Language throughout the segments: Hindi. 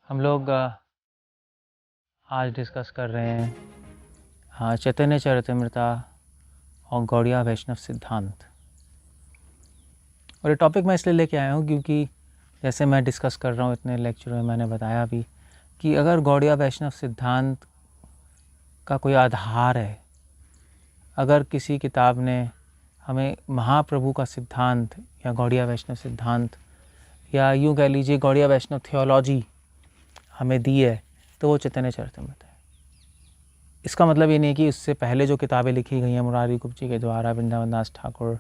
हम लोग आज डिस्कस कर रहे हैं चैतन्य चरितमृता और गौड़िया वैष्णव सिद्धांत। और ये टॉपिक मैं इसलिए लेके आया हूँ क्योंकि जैसे मैं डिस्कस कर रहा हूँ इतने लेक्चर में मैंने बताया भी कि अगर गौड़िया वैष्णव सिद्धांत का कोई आधार है, अगर किसी किताब ने हमें महाप्रभु का सिद्धांत या गौड़िया वैष्णव सिद्धांत या यूँ कह लीजिए गौड़िया वैष्णव थियोलॉजी हमें दी है तो वो चैतन्य चरितमृत है। इसका मतलब ये नहीं कि उससे पहले जो किताबें लिखी गई हैं मुरारी गुप्त जी के द्वारा, Vrindavan Das Thakur,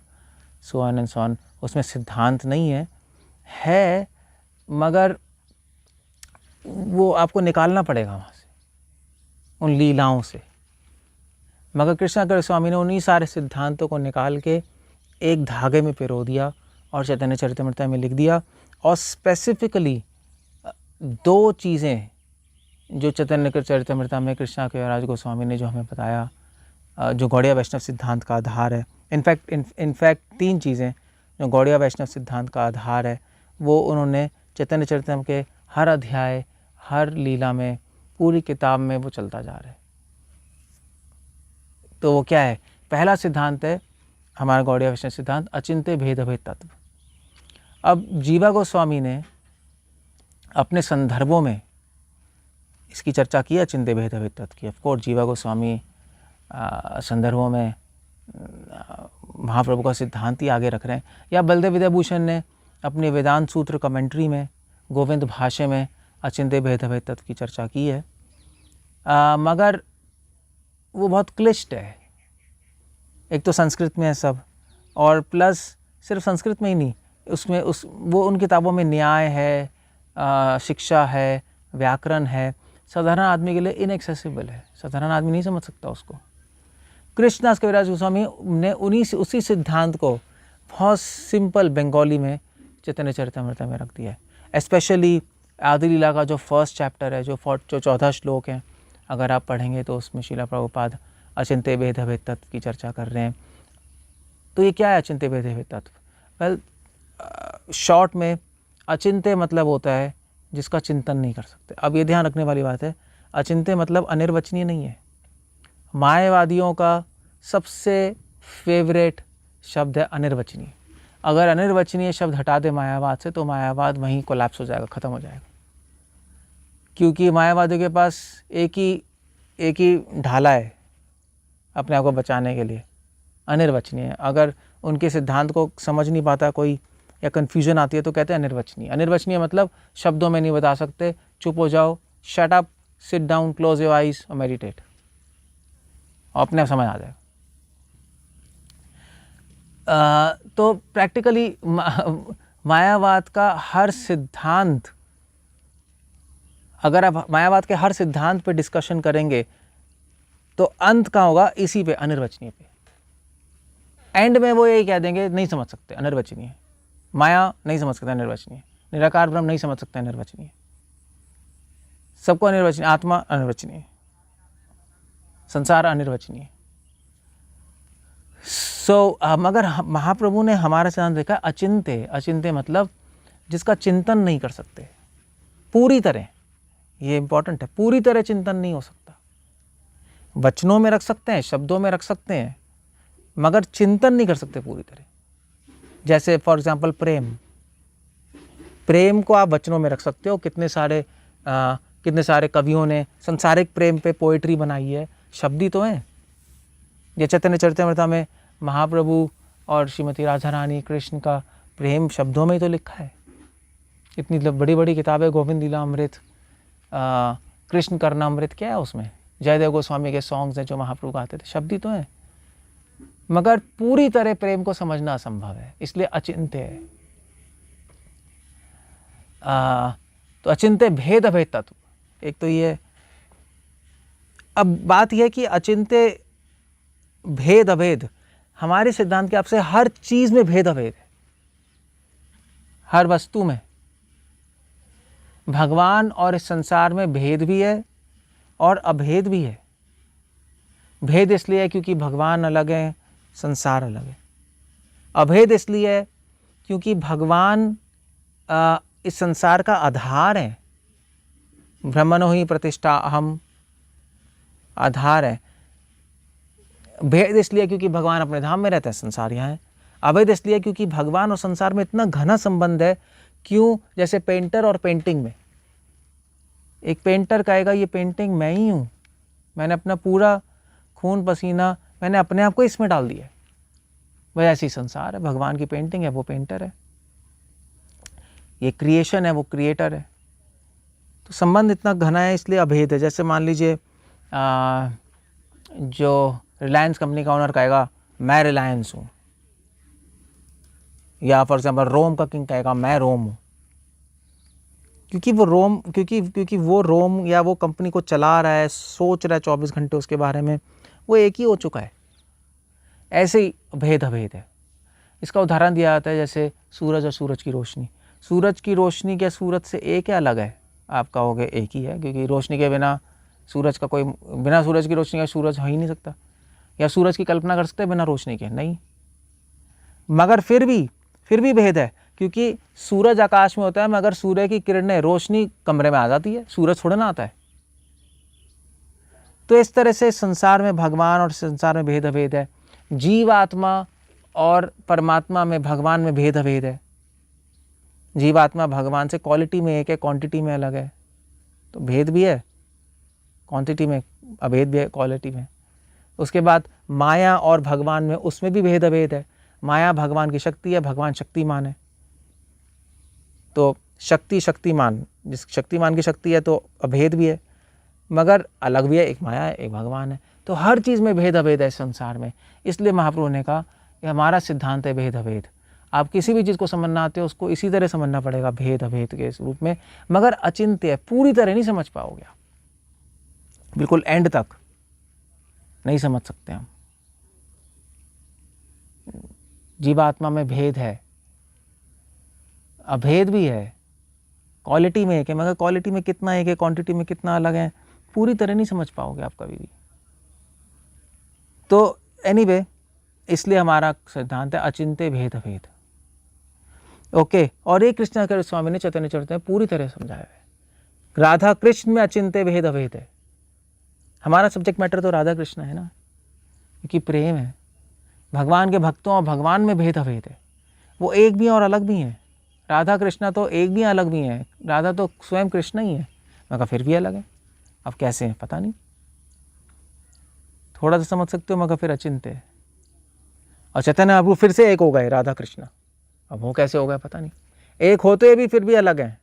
so on and so on, उसमें सिद्धांत नहीं है मगर वो आपको निकालना पड़ेगा वहाँ से, उन लीलाओं से। मगर कृष्णाकर स्वामी ने उन्हीं सारे सिद्धांतों को निकाल के एक धागे में पिरो दिया और चैतन्य चरितमृता में लिख दिया। और स्पेसिफिकली दो चीज़ें जो चैतन्य चरितमृता में कृष्णा कविराज गोस्वामी ने जो हमें बताया, जो गौड़िया वैष्णव सिद्धांत का आधार है, इनफैक्ट तीन चीज़ें जो गौड़िया वैष्णव सिद्धांत का आधार है, वो उन्होंने चैतन्य चरितमृता के हर अध्याय, हर लीला में, पूरी किताब में वो चलता जा रहा है। तो वो क्या है? पहला सिद्धांत है हमारा गौड़िया वैष्णव सिद्धांत, अचिंत्य भेद अभेद तत्व। अब जीवा गोस्वामी ने अपने संदर्भों में इसकी चर्चा की, अचिंत्य भेद अभेद तत्व की। ऑफकोर्स जीवा गोस्वामी संदर्भों में महाप्रभु का सिद्धांत ही आगे रख रहे हैं, या बलदेव विद्याभूषण ने अपने वेदांत सूत्र कमेंट्री में गोविंद भाष्य में अचिंत्य भेद अभेद तत्व की चर्चा की है। मगर वो बहुत क्लिष्ट है। एक तो संस्कृत में है सब, और प्लस सिर्फ संस्कृत में ही नहीं, उसमें वो उन किताबों में न्याय है, शिक्षा है, व्याकरण है, साधारण आदमी के लिए इनएक्सेसिबल है, साधारण आदमी नहीं समझ सकता उसको। कृष्णदास कविराज गोस्वामी ने उसी सिद्धांत को बहुत सिंपल बंगाली में चैतन्य चरितमृता में रख दिया है। स्पेशली आदि लीला का जो फर्स्ट चैप्टर है, जो 14 श्लोक हैं, अगर आप पढ़ेंगे तो उसमें श्रीला प्रभुपाद अचिंत्य भेद अभेद तत्व की चर्चा कर रहे हैं। तो ये क्या है अचिंत्य भेद अभेद तत्व? वेल, शॉर्ट में अचिंत्य मतलब होता है जिसका चिंतन नहीं कर सकते। अब ये ध्यान रखने वाली बात है, अचिंत्य मतलब अनिर्वचनीय नहीं है। मायावादियों का सबसे फेवरेट शब्द है अनिर्वचनीय। अगर अनिर्वचनीय शब्द हटा दे मायावाद से तो मायावाद वहीं कोलैप्स हो जाएगा, ख़त्म हो जाएगा। क्योंकि मायावादियों के पास एक ही ढाला है अपने आप को बचाने के लिए, अनिर्वचनीय। अगर उनके सिद्धांत को समझ नहीं पाता कोई या कन्फ्यूजन आती है तो कहते हैं अनिर्वचनीय। अनिर्वचनीय मतलब शब्दों में नहीं बता सकते, चुप हो जाओ, shut up, sit down, close your eyes और मेडिटेट, और अपने आप समझ आ जाएगा। तो प्रैक्टिकली मायावाद का हर सिद्धांत, अगर आप मायावाद के हर सिद्धांत पे डिस्कशन करेंगे तो अंत का होगा इसी पे, अनिर्वचनीय पे। एंड में वो यही कह देंगे नहीं समझ सकते, अनिर्वचनीय। माया नहीं समझ सकता, अनिर्वचनीय। निराकार ब्रह्म नहीं समझ सकता, अनिर्वचनीय। सबको अनिर्वचनीय, आत्मा अनिर्वचनीय, संसार अनिर्वचनीय। मगर महाप्रभु ने हमारा सिद्धांत देखा अचिंत्य। अचिंत्य मतलब जिसका चिंतन नहीं कर सकते पूरी तरह। ये इंपॉर्टेंट है, पूरी तरह चिंतन नहीं हो सकता। वचनों में रख सकते हैं, शब्दों में रख सकते हैं, मगर चिंतन नहीं कर सकते पूरी तरह। जैसे फॉर एग्जांपल प्रेम को आप वचनों में रख सकते हो। कितने सारे कवियों ने संसारिक प्रेम पे पोइट्री बनाई है, शब्द ही तो हैं। ये चैतन्य चरितमृता में महाप्रभु और श्रीमती राधा रानी कृष्ण का प्रेम शब्दों में ही तो लिखा है। इतनी बड़ी बड़ी किताबें, गोविंद लीला अमृत, कृष्ण करनामृत, क्या है उसमें? जयदेव गोस्वामी के सॉन्ग्स हैं जो महाप्रभु गाते थे, शब्द ही तो हैं। मगर पूरी तरह प्रेम को समझना असंभव है, इसलिए अचिंत्य है। तो अचिंत्य भेद अभेद तत्व, एक तो ये। अब बात यह है कि अचिंत्य भेद अभेद, हमारे सिद्धांत के आपसे हर चीज में भेद अभेद है, हर वस्तु में। भगवान और इस संसार में भेद भी है और अभेद भी है। भेद इसलिए है क्योंकि भगवान अलग है, संसार अलग है। अभेद इसलिए है क्योंकि भगवान इस संसार का आधार है ब्रह्मणो ही प्रतिष्ठा अहम, आधार है। भेद इसलिए क्योंकि भगवान अपने धाम में रहते हैं, संसार यहाँ है। अभेद इसलिए क्योंकि भगवान और संसार में इतना घना संबंध है। क्यों? जैसे पेंटर और पेंटिंग में, एक पेंटर कहेगा ये पेंटिंग मैं ही हूँ, मैंने अपना पूरा खून पसीना मैंने अपने आप को इसमें डाल दिया। वह ऐसी संसार है, भगवान की पेंटिंग है, वो पेंटर है, ये क्रिएशन है, वो क्रिएटर है। तो संबंध इतना घना है, इसलिए अभेद है। जैसे मान लीजिए जो रिलायंस कंपनी का ओनर कहेगा मैं रिलायंस हूँ, या फॉर एग्जाम्पल रोम का किंग कहेगा मैं रोम हूँ, क्योंकि वो रोम क्योंकि वो रोम या वो कंपनी को चला रहा है, सोच रहा है 24 घंटे उसके बारे में, वो एक ही हो चुका है। ऐसे ही भेद अभेद है। इसका उदाहरण दिया जाता है जैसे सूरज और सूरज की रोशनी। सूरज की रोशनी क्या सूरज से एक या अलग है? आप कहोगे एक ही है, क्योंकि रोशनी के बिना सूरज का बिना सूरज की रोशनी का सूरज हो ही नहीं सकता। या सूरज की कल्पना कर सकते हैं बिना रोशनी के? नहीं। मगर फिर भी भेद है, क्योंकि सूरज आकाश में होता है, मगर सूर्य की किरणें रोशनी कमरे में आ जाती है, सूरज थोड़ा ना आता है। तो इस तरह से संसार में भगवान और संसार में भेद अभेद है। जीव आत्मा और परमात्मा में, भगवान में भेद अभेद है। जीवात्मा भगवान से क्वालिटी में एक है, क्वांटिटी में अलग है। तो भेद भी है क्वांटिटी में, अभेद भी है क्वालिटी में। उसके बाद माया और भगवान में, उसमें भी भेद अभेद है। माया भगवान की शक्ति है, भगवान शक्तिमान है। तो शक्तिमान, जिस शक्तिमान की शक्ति है तो अभेद भी है, मगर अलग भी है, एक माया है, एक भगवान है। तो हर चीज़ में भेद अभेद है संसार में। इसलिए महाप्रभु ने कहा कि हमारा सिद्धांत है भेद अभेद। आप किसी भी चीज़ को समझना आते हो उसको इसी तरह समझना पड़ेगा, भेद अभेद के रूप में, मगर अचिंत्य है, पूरी तरह नहीं समझ पाओगे आप, बिल्कुल एंड तक नहीं समझ सकते हम। जीवात्मा में भेद है, अभेद भी है, क्वालिटी में एक है, मगर क्वालिटी में कितना एक है, क्वांटिटी में कितना अलग है, पूरी तरह नहीं समझ पाओगे आप कभी भी। तो एनीवे, इसलिए हमारा सिद्धांत है अचिंत्य भेद अभेद। ओके। और एक कृष्णाचार्य स्वामी ने चैतन्य चरित्र में पूरी तरह समझाया है, राधा कृष्ण में अचिंत्य भेद अभेद है। हमारा सब्जेक्ट मैटर तो राधा कृष्ण है ना, क्योंकि प्रेम है। भगवान के भक्तों और भगवान में भेद अभेद है, वो एक भी और अलग भी हैं। राधा कृष्णा तो एक भी अलग भी हैं, राधा तो स्वयं कृष्ण ही है, मगर फिर भी अलग है। अब कैसे हैं पता नहीं, थोड़ा सा समझ सकते हो, मगर फिर अचिंत्य है। और चैतन्य महाप्रभु फिर से एक हो गए राधा कृष्णा, अब वो कैसे हो गए पता नहीं। एक होते भी फिर भी अलग हैं,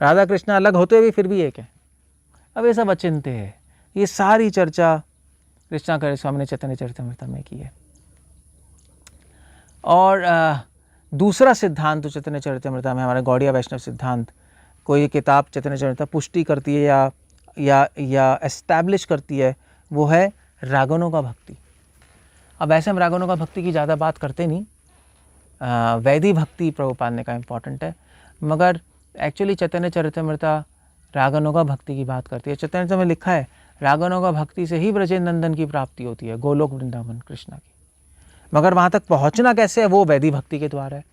राधा कृष्णा अलग होते भी फिर भी एक है। अब ये सब अचिंत्य है। ये सारी चर्चा कृष्णाचार्य स्वामी ने चैतन्य चरितामृत में की है। और दूसरा सिद्धांत तो चैतन्य चरितामृत में, हमारे गौड़िया वैष्णव सिद्धांत, कोई किताब चैतन्य चरितामृत पुष्टि करती है या एस्टैब्लिश करती है, वो है रागनों का भक्ति। अब ऐसे हम रागनों का भक्ति की ज़्यादा बात करते नहीं, वैदिक भक्ति प्रभुपाद ने कहा इम्पॉर्टेंट है, मगर एक्चुअली चैतन्य चरितामृत रागनों का भक्ति की बात करती है। चैतन्य में लिखा है रागनों का भक्ति से ही ब्रजेंद्र नंदन की प्राप्ति होती है, गोलोक वृंदावन कृष्णा की। मगर वहाँ तक पहुँचना कैसे है, वो वैदिक भक्ति के द्वारा है।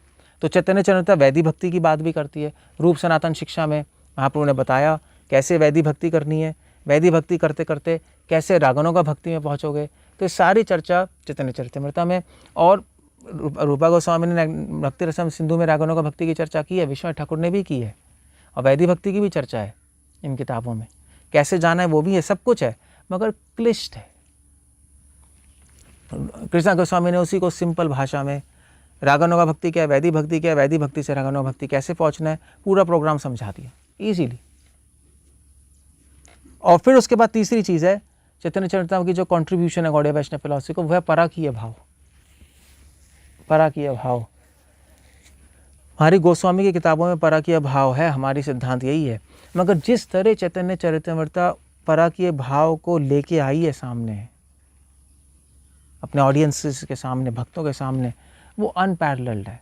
तो चैतन्य चरितामृत वैदिक भक्ति की बात भी करती है। रूप सनातन शिक्षा में महाप्रभु ने बताया कैसे वैदिक भक्ति करनी है, वैदिक भक्ति करते करते कैसे रागनों का भक्ति में पहुँचोगे। तो सारी चर्चा चैतन्य चरितामृत में। और रूपा गोस्वामी ने भक्ति रसम सिंधु में रागनों का भक्ति की चर्चा की है, विश्वनाथ ठाकुर ने भी की है, और वैदिक भक्ति की भी चर्चा है इन किताबों में। कैसे जाना है वो भी है, सब कुछ है, मगर क्लिष्ट है। कृष्णा गोस्वामी ने उसी को सिंपल भाषा में रागनों का भक्ति क्या है, वैदिक भक्ति क्या है, वैदिक भक्ति से रागनों का भक्ति कैसे पहुंचना है, पूरा प्रोग्राम समझा दिया इजीली। और फिर उसके बाद तीसरी चीज़ है चैतन्य चरितामृत की जो कंट्रीब्यूशन है गौड़िया वैष्णव फिलॉसफी को, वह है पराकीय भाव। पराकीय भाव हमारी गोस्वामी की किताबों में पराकीय भाव है, हमारी सिद्धांत यही है। मगर जिस तरह चैतन्य चरितामृत पराकीय भाव को लेके आई है सामने, अपने ऑडियंसेस के सामने, भक्तों के सामने, वो अनपैरेलल्ड है।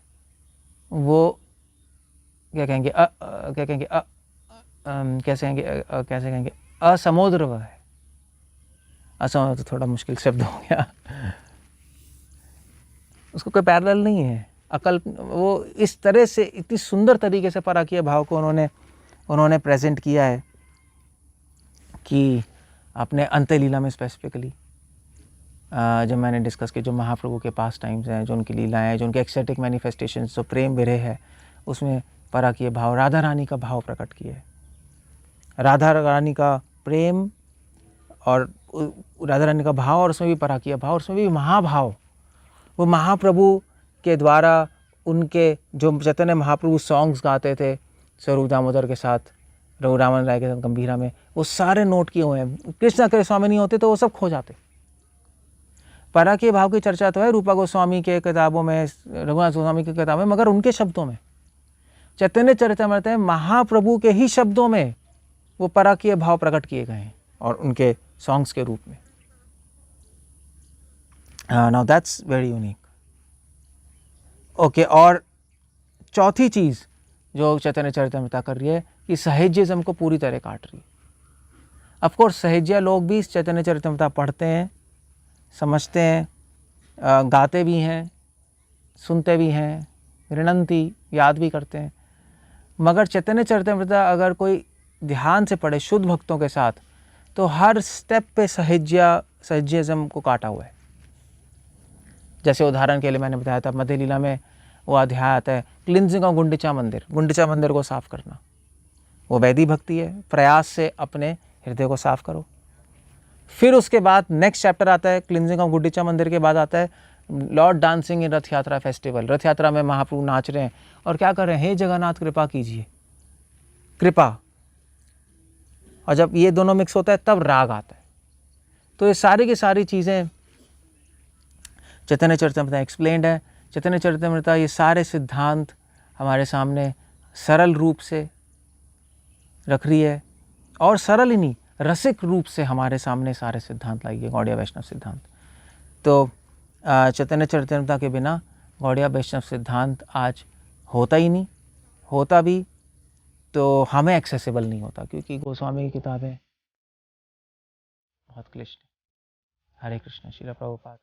वो क्या कहेंगे कैसे कहेंगे असमुद्र है। असमुद्र तो थोड़ा मुश्किल शब्द हो गया, उसको कोई पैरेलल नहीं है। वो इस तरह से इतनी सुंदर तरीके से पराकीय भाव को उन्होंने उन्होंने प्रेजेंट किया है कि अपने अंत्य लीला में स्पेसिफिकली जब मैंने डिस्कस किया, जो महाप्रभु के पास टाइम्स हैं, जो उनकी लीलाएं हैं, जो उनके एक्सेटिक मैनिफेस्टेशन, जो प्रेम विरह है, उसमें पराकीय भाव, राधा रानी का भाव प्रकट किया है। राधा रानी का प्रेम और राधा रानी का भाव, और उसमें भी पराकीय भाव, उसमें भी महाभाव, वो महाप्रभु के द्वारा उनके जो चैतन्य महाप्रभु सॉन्ग्स गाते थे स्वरूप दामोदर के साथ, रघुरामन राय के साथ गंभीरा में, वो सारे नोट किए हुए हैं। कृष्णा के स्वामी नहीं होते तो वो सब खो जाते। पराकीय भाव की चर्चा तो है रूपा गोस्वामी के किताबों में, रघुनाथ गोस्वामी की किताबों में, मगर उनके शब्दों में, चैतन्य चरितामृत में महाप्रभु के ही शब्दों में वो पराकीय भाव प्रकट किए गए हैं और उनके सॉन्ग्स के रूप में। Now that's very unique. Okay, और चौथी चीज़ जो चैतन्य चरितामृत कर रही है कि सहेजिज्म को पूरी तरह काट रही है। ऑफकोर्स सहेजिया लोग भी इस चैतन्य चरितामृत पढ़ते हैं, समझते हैं, गाते भी हैं, सुनते भी हैं, ऋणंती याद भी करते हैं, मगर चैतन्य चरितामृत अगर कोई ध्यान से पढ़े शुद्ध भक्तों के साथ, तो हर स्टेप पे सहेजिज्म को काटा हुआ है। जैसे उदाहरण के लिए मैंने बताया था मध्य लीला में वो अध्याय आता है क्लिनजिंग ऑफ गुंडिचा मंदिर को साफ करना। वो वैदिक भक्ति है, प्रयास से अपने हृदय को साफ करो। फिर उसके बाद नेक्स्ट चैप्टर आता है क्लिनजिंग ऑफ गुंडिचा मंदिर के बाद आता है लॉर्ड डांसिंग इन रथ यात्रा फेस्टिवल। रथ यात्रा में महाप्रभु नाच रहे हैं और क्या कर रहे हैं, हे जगन्नाथ कृपा कीजिए, कृपा। और जब ये दोनों मिक्स होता है तब राग आता है। तो ये सारी की सारी चीज़ें चैतन्य चरितामृत एक्सप्लेन्ड है। चैतन्य चरितामृत ये सारे सिद्धांत हमारे सामने सरल रूप से रख रही है, और सरल ही नहीं, रसिक रूप से हमारे सामने सारे सिद्धांत लाई है, गौड़िया वैष्णव सिद्धांत। तो चैतन्य चरितामृत के बिना गौड़िया वैष्णव सिद्धांत आज होता ही नहीं, होता भी तो हमें एक्सेसिबल नहीं होता, क्योंकि गोस्वामी की किताबें बहुत क्लिष्ट है। हरे कृष्ण। श्रील प्रभुपाद।